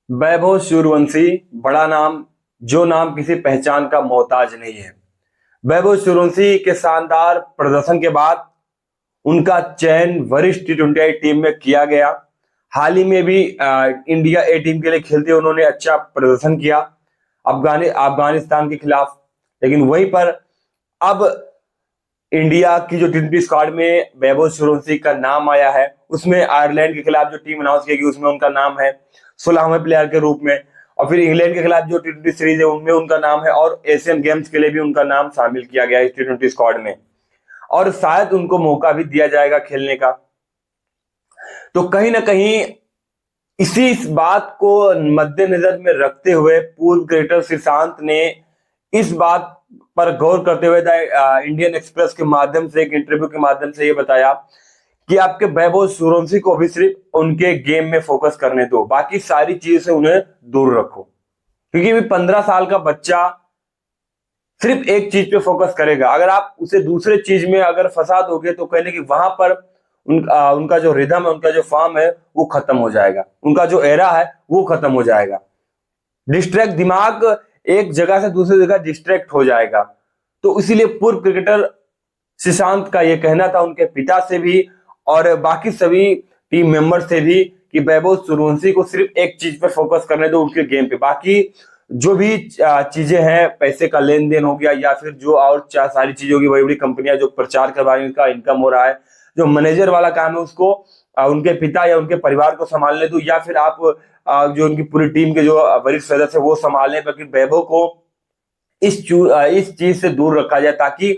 वैभव सूर्यवंशी बड़ा नाम, जो नाम किसी पहचान का मोहताज नहीं है। वैभव सूर्यवंशी के शानदार प्रदर्शन के बाद उनका चयन वरिष्ठ टी20 टीम में किया गया। हाल ही में भी इंडिया ए टीम के लिए खेलते हुए उन्होंने अच्छा प्रदर्शन किया अफगानिस्तान के खिलाफ। लेकिन वहीं पर अब इंडिया की जो टी20 स्क्वाड में वैभव सूर्यवंशी का नाम आया है, उसमें आयरलैंड के खिलाफ जो टीम अनाउंस की गई उसमें उनका नाम है 16वें प्लेयर के रूप में। और फिर इंग्लैंड के खिलाफ जो टी20 सीरीज है उनमें उनका नाम है, और एशियन गेम्स के लिए भी उनका नाम शामिल किया गया है इस टी20 स्क्वाड में, और शायद उनको मौका भी दिया जाएगा खेलने का। तो कहीं ना कहीं इसी इस बात को मद्देनजर में रखते हुए पूर्व क्रिकेटर श्रीशांत ने इस बात पर गौर करते हुए इंडियन एक्सप्रेस के माध्यम से एक इंटरव्यू के माध्यम से ये बताया कि आपके वैभव सूर्यवंशी को भी सिर्फ उनके गेम में फोकस करने दो, बाकी सारी चीजों से उन्हें दूर रखो। क्योंकि भी 15 साल का बच्चा सिर्फ एक चीज पे फोकस करेगा, अगर आप उसे दूसरे चीज में अगर फंसा दोगे तो कहने की वहां पर उनका जो रिदम है, उनका जो फॉर्म है वो खत्म हो जाएगा, उनका जो एरा है वो खत्म हो जाएगा। डिस्ट्रैक्ट दिमाग एक जगह से दूसरी जगह डिस्ट्रैक्ट हो जाएगा। तो इसीलिए पूर्व क्रिकेटर श्रीशांत का यह कहना था उनके पिता से भी और बाकी सभी टीम मेंबर से भी कि वैभव सूर्यवंशी को सिर्फ एक चीज पर फोकस करने दो, उनके गेम पे। बाकी जो भी चीजें हैं, पैसे का लेन देन हो गया या फिर जो और सारी चीजें होगी, बड़ी बड़ी कंपनियां जो प्रचार करवा रही हैं उनका इनकम हो रहा है, जो मैनेजर वाला काम है उसको उनके पिता या उनके परिवार को संभालने दो, या फिर आप जो उनकी पूरी टीम के जो वरिष्ठ सदस्य वो संभालने। बाकी वैभव को इस चीज से दूर रखा जाए ताकि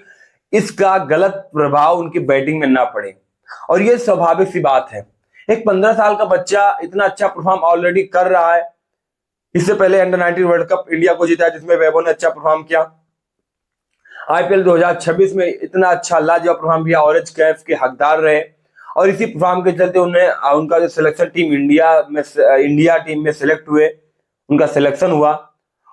इसका गलत प्रभाव उनकी बैटिंग में ना पड़े। और ये स्वाभाविक सी बात है, एक 15 साल का बच्चा इतना अच्छा परफॉर्म ऑलरेडी कर रहा है। इससे पहले अंडर-19 वर्ल्ड कप इंडिया को जीता जिसमें वैभव ने अच्छा परफॉर्म किया। आईपीएल 2026 में इतना अच्छा लाजवाब परफॉर्म किया, ऑरेंज कैप के हकदार रहे, और इसी परफॉर्म के चलते उन्हें उनका जो सिलेक्शन टीम इंडिया टीम में सिलेक्ट हुए, उनका सिलेक्शन हुआ।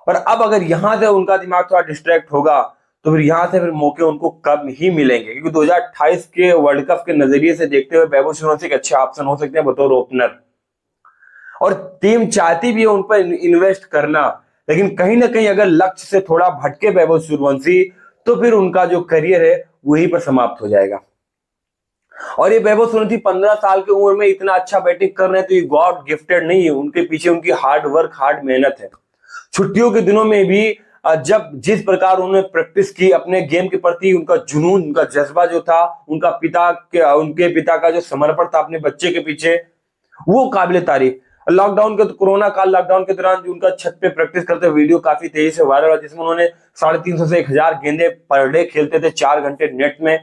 और अब अगर यहां से उनका दिमाग थोड़ा डिस्ट्रैक्ट होगा तो फिर यहां से फिर मौके उनको कम ही मिलेंगे, क्योंकि 2028 के वर्ल्ड कप के नजरिए से देखते हुए वैभव सूर्यवंशी एक अच्छे ऑप्शन हो सकते हैं बतौर ओपनर। और टीम चाहती भी है उन पर इन्वेस्ट करना, लेकिन कहीं ना कहीं अगर लक्ष्य से थोड़ा भटके वैभव सूर्यवंशी तो फिर उनका जो करियर है वहीं पर समाप्त हो जाएगा। और ये वैभव सूर्यवंशी 15 साल की उम्र में इतना अच्छा बैटिंग कर रहे हैं तो ये गॉड गिफ्टेड नहीं है, उनके पीछे उनकी हार्ड वर्क, हार्ड मेहनत है। छुट्टियों के दिनों में भी जब जिस प्रकार उन्होंने प्रैक्टिस की, अपने गेम के प्रति उनका जुनून, उनका जज्बा जो था, उनके पिता का जो समर्पण था अपने बच्चे के पीछे, वो काबिले तारीफ। कोरोना काल लॉकडाउन के दौरान जो उनका छत पे प्रैक्टिस करते वीडियो काफी तेजी से वायरल हुआ, जिसमें उन्होंने 350 से 1000 गेंदे पर डे खेलते थे 4 घंटे नेट में।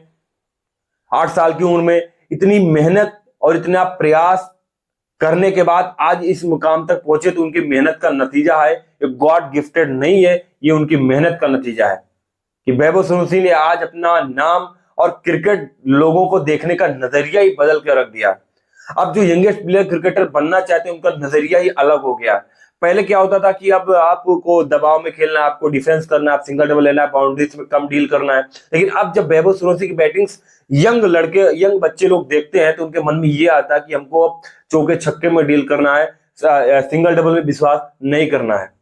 8 साल की उम्र में इतनी मेहनत और इतना प्रयास करने के बाद आज इस मुकाम तक पहुंचे तो उनकी मेहनत का नतीजा है, ये गॉड गिफ्टेड नहीं है, ये उनकी मेहनत का नतीजा है कि वैभव सूर्यवंशी ने आज अपना नाम और क्रिकेट लोगों को देखने का नजरिया ही बदल कर रख दिया। अब जो यंगेस्ट प्लेयर क्रिकेटर बनना चाहते हैं उनका नजरिया ही अलग हो गया। पहले क्या होता था कि अब आपको दबाव में खेलना है, आपको डिफेंस करना है, आप सिंगल डबल लेना है, बाउंड्रीज में कम डील करना है। लेकिन अब जब वैभव सूर्यवंशी की बैटिंग यंग बच्चे लोग देखते हैं तो उनके मन में ये आता है कि हमको अब चौके छक्के में डील करना है, सिंगल डबल में विश्वास नहीं करना है।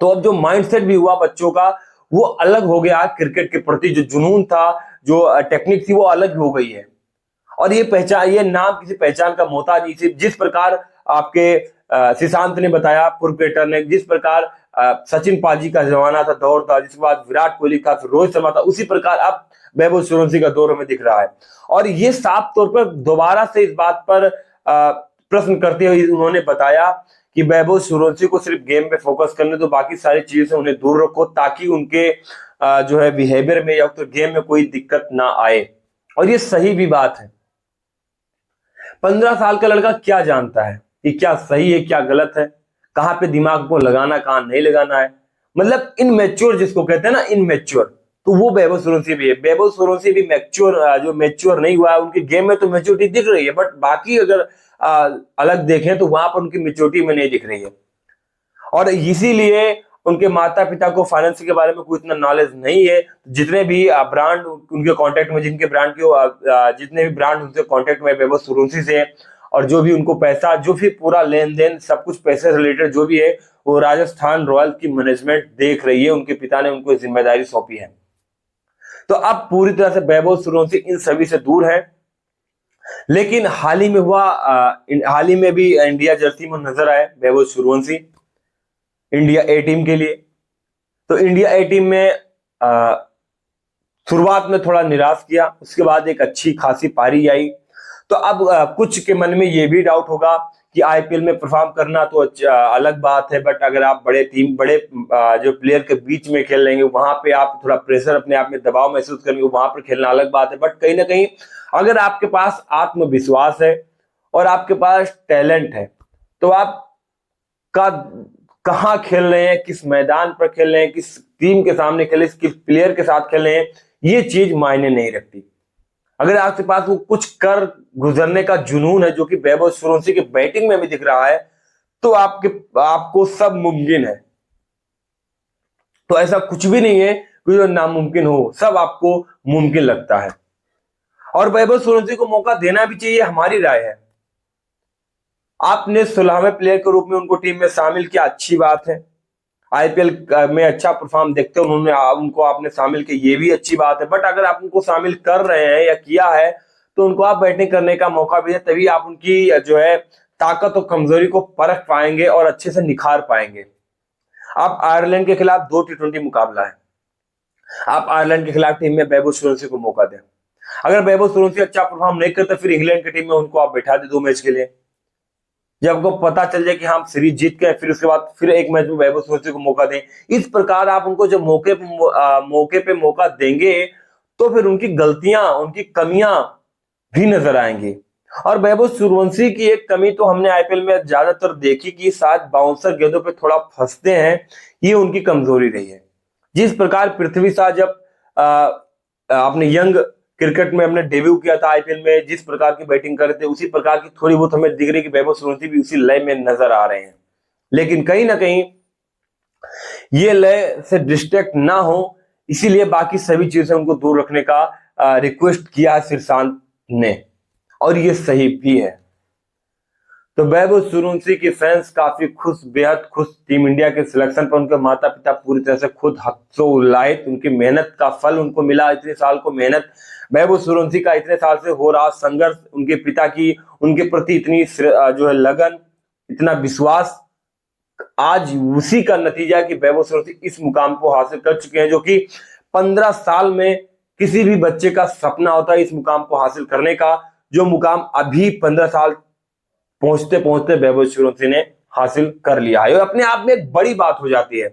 तो अब जो माइंडसेट भी हुआ बच्चों का वो अलग हो गया, क्रिकेट के प्रति जो जुनून था, जो टेक्निक थी वो अलग हो गई है। और ये नाम किसी पहचान का मोहताज नहीं। सिर्फ जिस प्रकार आपके श्रीशांत ने बताया, पूर्व क्रिकेटर ने, जिस प्रकार सचिन पाजी का जमाना था, दौर था, जिसके बाद विराट कोहली का, फिर रोहित शर्मा था, उसी प्रकार अब वैभव सूर्यवंशी का दौर हमें दिख रहा है। और ये साफ तौर पर दोबारा से इस बात पर प्रश्न करते हुए उन्होंने बताया कि वैभव सूर्यवंशी को सिर्फ गेम पे फोकस करने दो, बाकी सारी चीजों से उन्हें दूर रखो ताकि उनके जो है बिहेवियर में या तो गेम में कोई दिक्कत ना आए। और ये सही भी बात है। 15 साल का लड़का क्या जानता है कि क्या सही है क्या गलत है, कहां पे दिमाग को लगाना कहां नहीं लगाना है। मतलब इनमेच्योर जिसको कहते हैं ना, इनमेच्योर, तो वो वैभव सूर्यवंशी भी है। वैभव सूर्यवंशी भी जो मैच्योर नहीं हुआ है, उनके गेम में तो मैच्योरिटी दिख रही है, बट बाकी अगर अलग देखें तो वहां पर उनकी मैच्योरिटी में नहीं दिख रही है। और इसीलिए उनके माता पिता को फाइनेंस के बारे में कोई इतना नॉलेज नहीं है। जितने भी ब्रांड उनके कांटेक्ट में, जितने भी ब्रांड उनसे कांटेक्ट में वैभव सूर्यवंशी से, और जो भी उनको पैसा, जो भी पूरा लेन देन सब कुछ पैसे रिलेटेड जो भी है वो राजस्थान रॉयल की मैनेजमेंट देख रही है, उनके पिता ने उनको जिम्मेदारी सौंपी है। तो अब पूरी तरह से वैभव सूर्यवंशी इन सभी से दूर है। लेकिन हाल ही में भी इंडिया जर्सी में नजर आए वैभव सूर्यवंशी इंडिया ए टीम के लिए। तो इंडिया ए टीम में शुरुआत में थोड़ा निराश किया, उसके बाद एक अच्छी खासी पारी आई। तो अब कुछ के मन में ये भी डाउट होगा कि आईपीएल में परफॉर्म करना तो अलग बात है, बट अगर आप बड़े जो प्लेयर के बीच में खेल लेंगे, वहां पे आप थोड़ा प्रेशर अपने आप में दबाव महसूस करेंगे, वहां पर खेलना अलग बात है। बट कहीं ना कहीं अगर आपके पास आत्मविश्वास है और आपके पास टैलेंट है, तो आप कहाँ खेल रहे हैं, किस मैदान पर खेल रहे हैं, किस टीम के सामने खेल रहे हैं, किस प्लेयर के साथ खेल रहे हैं, ये चीज मायने नहीं रखती। अगर आपके पास वो कुछ कर गुजरने का जुनून है, जो कि वैभव सूर्यवंशी की बैटिंग में भी दिख रहा है, तो आपको सब मुमकिन है। तो ऐसा कुछ भी नहीं है कि जो नामुमकिन हो, सब आपको मुमकिन लगता है। और वैभव सूर्यवंशी को मौका देना भी चाहिए, हमारी राय है। आपने 16वें प्लेयर के रूप में उनको टीम में शामिल किया, अच्छी बात है। आईपीएल में अच्छा परफॉर्म देखते उनको आपने शामिल किया, ये भी अच्छी बात है। बट अगर आप उनको शामिल कर रहे हैं या किया है, तो उनको आप बैटिंग करने का मौका भी दें, तभी आप उनकी जो है ताकत और कमजोरी को परख पाएंगे और अच्छे से निखार पाएंगे। आप आयरलैंड के खिलाफ 2 T20 मुकाबला है, आप आयरलैंड के खिलाफ टीम में वैभव सूर्यवंशी को मौका दें। अगर वैभव सूर्यवंशी अच्छा परफॉर्म नहीं करते, फिर इंग्लैंड की टीम में उनको आप बैठा दे 2 मैच के लिए। जब आपको पता चल जाए कि हम सीरीज जीत गए, फिर उसके बाद फिर एक मैच में वैभव सूर्यवंशी को मौका दें। इस प्रकार आप उनको जब मौके पे मौका देंगे, तो फिर उनकी गलतियां, उनकी कमियां भी नजर आएंगी। और वैभव सूर्यवंशी की एक कमी तो हमने आईपीएल में ज्यादातर देखी कि शायद बाउंसर गेंदों पे थोड़ा फंसते हैं, ये उनकी कमजोरी रही है। जिस प्रकार पृथ्वी शाह जब अपने यंग क्रिकेट में हमने डेब्यू किया था आईपीएल में, जिस प्रकार की बैटिंग कर रहे थे, उसी प्रकार की थोड़ी बहुत हमें दिख रही कि वैभव सूर्यवंशी भी उसी लय में नजर आ रहे हैं। लेकिन कहीं ना कहीं ये लय से डिस्ट्रैक्ट ना हो, इसीलिए बाकी सभी चीजें उनको दूर रखने का रिक्वेस्ट किया है श्रीशांत ने, और ये सही भी है। तो वैभव सूर्यवंशी के फैंस काफी खुश, बेहद खुश टीम इंडिया के सिलेक्शन पर। उनके माता पिता पूरी तरह से खुद हर्षोल्लासित, उनकी मेहनत का फल उनको मिला। इतने साल को मेहनत, वैभव सूर्यवंशी का इतने साल से हो रहा संघर्ष, उनके पिता की उनके प्रति इतनी जो है लगन, इतना विश्वास, आज उसी का नतीजा है कि वैभव सूर्यवंशी इस मुकाम को हासिल कर चुके हैं, जो कि 15 साल में किसी भी बच्चे का सपना होता है इस मुकाम को हासिल करने का, जो मुकाम अभी 15 साल पहुंचते पहुंचते वैभव सूर्यवंशी ने हासिल कर लिया है। और अपने आप में एक बड़ी बात हो जाती है,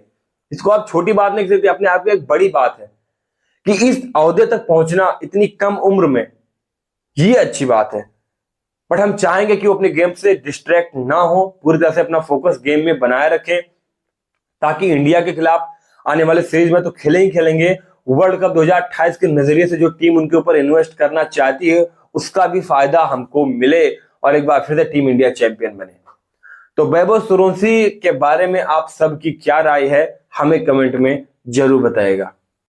इसको आप छोटी बात नहीं कहते, अपने आप में एक बड़ी बात है कि इस ओहदे तक पहुंचना इतनी कम उम्र में, ये अच्छी बात है। बट हम चाहेंगे कि वो अपने गेम से डिस्ट्रैक्ट ना हो, पूरी तरह से अपना फोकस गेम में बनाए रखें, ताकि इंडिया के खिलाफ आने वाले सीरीज में तो खेले ही खेलेंगे, वर्ल्ड कप 2028 के नजरिए से जो टीम उनके ऊपर इन्वेस्ट करना चाहती है, उसका भी फायदा हमको मिले और एक बार फिर से टीम इंडिया चैंपियन बने। तो वैभव सूर्यवंशी के बारे में आप सबकी क्या राय है, हमें कमेंट में जरूर बताइएगा।